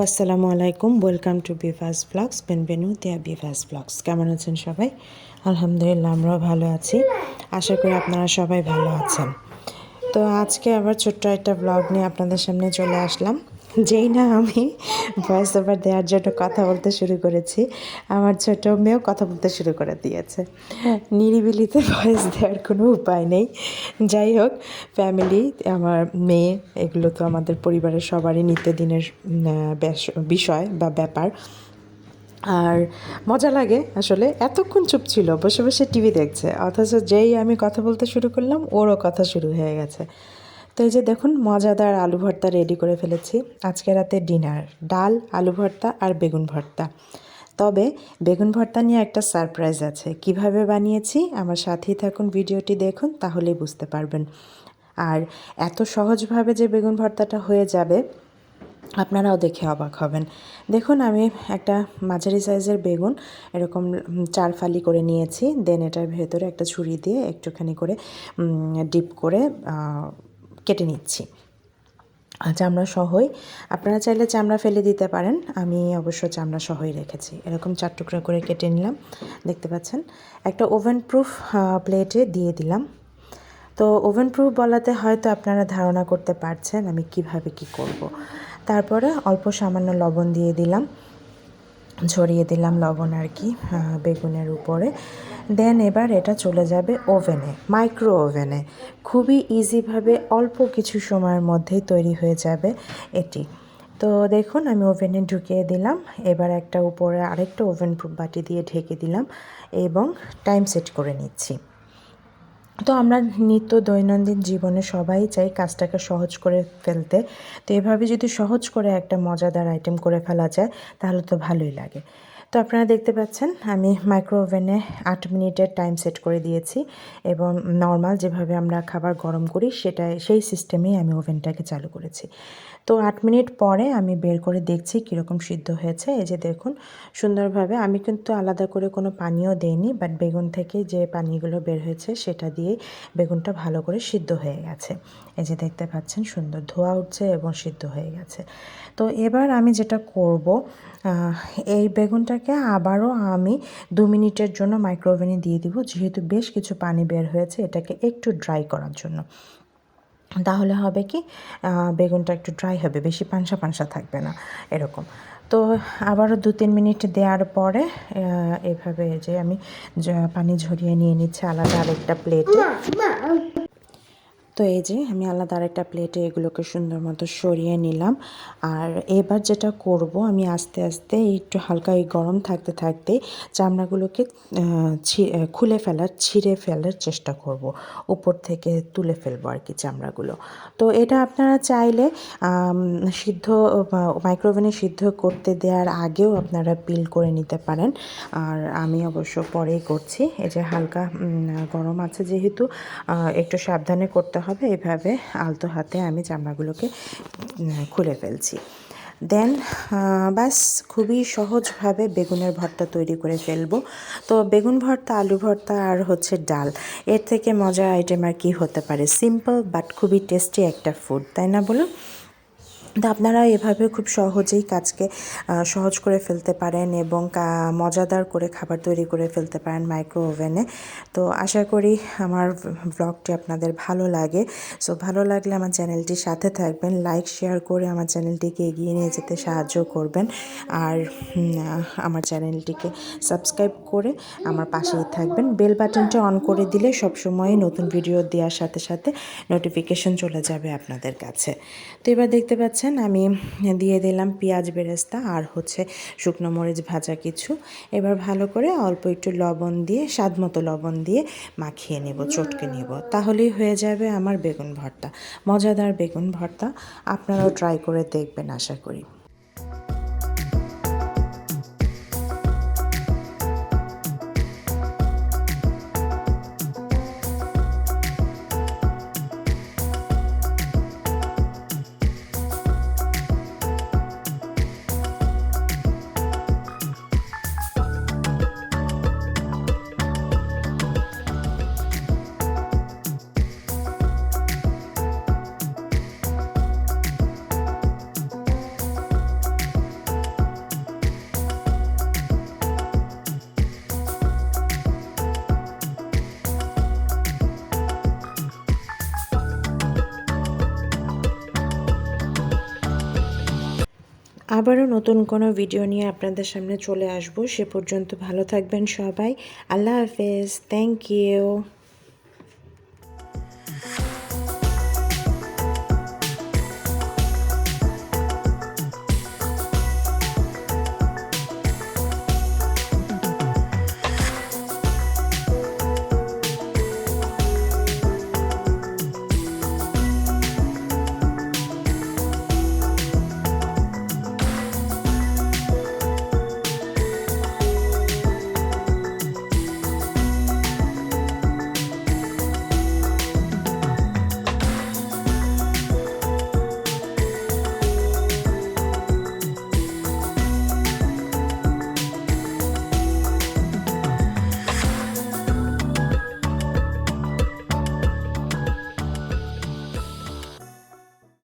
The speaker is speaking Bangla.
আসসালামু আলাইকুম, ওয়েলকাম টু বিভাস ব্লগস, বেনভেনুতিয়া বিভাস ব্লগস। কেমন আছেন সবাই? আলহামদুলিল্লাহ, আমরাও ভালো আছি। আশা করি আপনারা সবাই ভালো আছেন। তো আজকে আবার ছোট্ট একটা ব্লগ নিয়ে আপনাদের সামনে চলে আসলাম। যেই না আমি ভয়েস ওভার দেওয়ার জন্য কথা বলতে শুরু করেছি, আমার ছোট মেয়েও কথা বলতে শুরু করে দিয়েছে। নিরিবিলিতে ভয়েস দেওয়ার কোনো উপায় নেই। যাই হোক, ফ্যামিলি, আমার মেয়ে, এগুলো তো আমাদের পরিবারের সবারই নিত্যদিনের বিষয় বা ব্যাপার। আর মজা লাগে আসলে। এতক্ষণ চুপ ছিল, বসে বসে টিভি দেখছে, অথচ যেই আমি কথা বলতে শুরু করলাম ওরও কথা শুরু হয়ে গেছে। তো এই যে দেখুন, মজাদার আলু ভর্তা রেডি করে ফেলেছি। আজকে রাতে ডিনার ডাল, আলু ভর্তা আর বেগুন ভর্তা। তবে বেগুন ভর্তা নিয়ে একটা সারপ্রাইজ আছে। কিভাবে বানিয়েছি আমার সাথেই থাকুন, ভিডিওটি দেখুন, তাহলেই বুঝতে পারবেন। আর এত সহজভাবে যে বেগুন ভর্তাটা হয়ে যাবে আপনারাও দেখে অবাক হবেন। দেখুন, আমি একটা মাঝারি সাইজের বেগুন এরকম 4 ফালি করে নিয়েছি। দেন এটার ভেতরে একটা ছুরি দিয়ে একটুখানি করে ডিপ করে কেটে নিচ্ছি চামড়া সহই। আপনারা চাইলে চামড়া ফেলে দিতে পারেন, আমি অবশ্য চামড়া সহই রেখেছি। এরকম 4 টুকরা করে কেটে নিলাম, দেখতে পাচ্ছেন। একটা ওভেন প্রুফ প্লেটে দিয়ে দিলাম। তো ওভেন প্রুফ বলাতে হয়তো আপনারা ধারণা করতে পারছেন আমি কিভাবে কি করব। তারপরে অল্প সামান্য লবণ দিয়ে দিলাম, ছড়িয়ে দিলাম লবণ আর কি বেগুনের উপরে। দেন এবার এটা চলে যাবে ওভেনে, মাইক্রো ওভেনে। খুবই ইজিভাবে অল্প কিছু সময়ের মধ্যেই তৈরি হয়ে যাবে এটি। তো দেখুন, আমি ওভেনে ঢুকিয়ে দিলাম। এবার একটা উপরে আরেকটা ওভেন প্রুফ বাটি দিয়ে ঢেকে দিলাম এবং টাইম সেট করে নিচ্ছি। তো আমরা নিত্য দৈনন্দিন জীবনে সবাই চাই কাজটাকে সহজ করে ফেলতে। তো এভাবে যদি সহজ করে একটা মজাদার আইটেম করে ফেলা যায় তাহলে তো ভালোই লাগে। তো আপনারা দেখতে পাচ্ছেন আমি মাইক্রো ওভেনে 8 মিনিটের টাইম সেট করে দিয়েছি এবং নর্মাল যেভাবে আমরা খাবার গরম করি সেই সিস্টেমেই আমি ওভেনটাকে চালু করেছি। তো 8 মিনিট পরে আমি বের করে দেখছি কীরকম সিদ্ধ হয়েছে। এই যে দেখুন, সুন্দরভাবে। আমি কিন্তু আলাদা করে কোনো পানিও দেইনি, বাট বেগুন থেকে যে পানিগুলো বের হয়েছে সেটা দিয়েই বেগুনটা ভালো করে সিদ্ধ হয়ে গেছে। এই যে দেখতে পাচ্ছেন, সুন্দর ধোয়া উঠছে এবং সিদ্ধ হয়ে গেছে। তো এবার আমি যেটা করব, এই বেগুনটাকে আবারও আমি 2 মিনিটের জন্য মাইক্রো ওভেনে দিয়ে দিব, যেহেতু বেশ কিছু পানি বের হয়েছে, এটাকে একটু ড্রাই করার জন্য। তাহলে হবে কি, বেগুনটা একটু ড্রাই হবে, বেশি পানসা পানসা থাকবে না এরকম। তো আবারও 2-3 মিনিট দেওয়ার পরে এভাবে যে আমি পানি ঝরিয়ে নিয়ে নিচ্ছি আলাদা আরেকটা প্লেটে। তো এই যে আমি আলাদা আরেকটা প্লেটে এগুলোকে সুন্দর মতো সরিয়ে নিলাম। আর এবার যেটা করব, আমি আস্তে আস্তে একটু হালকা এই গরম থাকতে থাকতে চামড়াগুলোকে ছিঁড়ে ফেলার চেষ্টা করব, উপর থেকে তুলে ফেলবো আর কি চামড়াগুলো। তো এটা আপনারা চাইলে মাইক্রোওভেনে সিদ্ধ করতে দেওয়ার আগেও আপনারা পিল করে নিতে পারেন। আর আমি অবশ্য পরেই করছি। এই যে হালকা গরম আছে যেহেতু একটু সাবধানে করতে হবে। এভাবে আলতো হাতে আমি চামড়াগুলোকে খুলে ফেলছি। দেন ব্যাস, খুবই সহজভাবে বেগুনের ভর্তা তৈরি করে ফেলবো। তো বেগুন ভর্তা, আলু ভর্তা আর হচ্ছে ডাল, এর থেকে মজার আইটেম আর কি হতে পারে? সিম্পল বাট খুবই টেস্টি একটা ফুড, তাই না বলুন? তো আপনারা এভাবে খুব সহজেই কাজকে সহজ করে ফেলতে পারেন এবং মজাদার করে খাবার তৈরি করে ফেলতে পারেন মাইক্রো ওভেনে। তো আশা করি আমার ব্লগটি আপনাদের ভালো লাগে। সো ভালো লাগলে আমার চ্যানেলটির সাথে থাকবেন, লাইক শেয়ার করে আমার চ্যানেলটিকে এগিয়ে নিয়ে যেতে সাহায্য করবেন। আর আমার চ্যানেলটিকে সাবস্ক্রাইব করে আমার পাশেই থাকবেন। বেল বাটনটা অন করে দিলে সবসময় নতুন ভিডিও দেওয়ার সাথে সাথে নোটিফিকেশন চলে যাবে আপনাদের কাছে। তো এবার দেখতে পাচ্ছেন আমি দিয়ে দিলাম পেঁয়াজ বেরেস্তা আর হচ্ছে শুকনো মরিচ ভাজা কিছু। এবার ভালো করে অল্প একটু লবণ দিয়ে, স্বাদ মতো লবণ দিয়ে মাখিয়ে নেব, চটকে নেব, তাহলেই হয়ে যাবে আমার বেগুন ভর্তা। মজাদার বেগুন ভর্তা। আপনারাও ট্রাই করে দেখবেন আশা করি। আবারও নতুন কোনো ভিডিও নিয়ে আপনাদের সামনে চলে আসব। সে পর্যন্ত ভালো থাকবেন সবাই। আল্লাহ হাফেজ। Thank you.